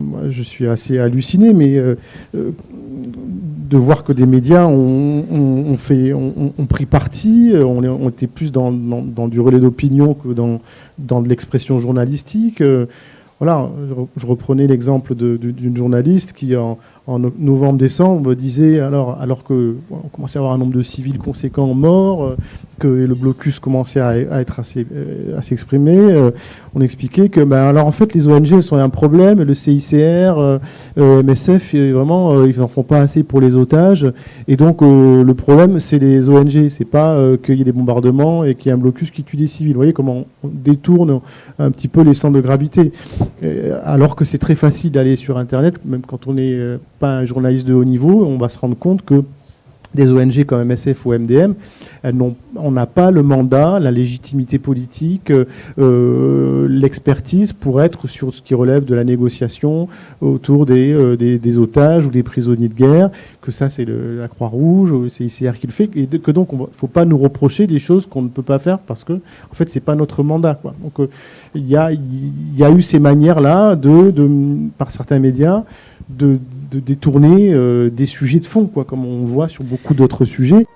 Moi, je suis assez halluciné, mais de voir que des médias ont pris parti, on était plus dans du relais d'opinion que dans de l'expression journalistique. Voilà, je reprenais l'exemple d'une journaliste qui, en novembre-décembre, disait, alors que on commençait à avoir un nombre de civils conséquents morts, que le blocus commençait à être à s'exprimer, on expliquait que, alors en fait, les ONG sont un problème, le CICR, MSF, vraiment, ils n'en font pas assez pour les otages, et donc le problème, c'est les ONG, c'est pas qu'il y ait des bombardements et qu'il y ait un blocus qui tue des civils. Vous voyez comment on détourne un petit peu les centres de gravité, alors que c'est très facile d'aller sur Internet, même quand on n'est pas un journaliste de haut niveau, on va se rendre compte que des ONG comme MSF ou MDM, on n'a pas le mandat, la légitimité politique, l'expertise pour être sur ce qui relève de la négociation autour des otages ou des prisonniers de guerre, que ça c'est la Croix-Rouge, c'est ICR qui le fait, et que donc il ne faut pas nous reprocher des choses qu'on ne peut pas faire parce que en fait c'est pas notre mandat, quoi. Donc il y a eu ces manières-là par certains médias de détourner des sujets de fond, quoi, comme on voit sur beaucoup d'autres sujets.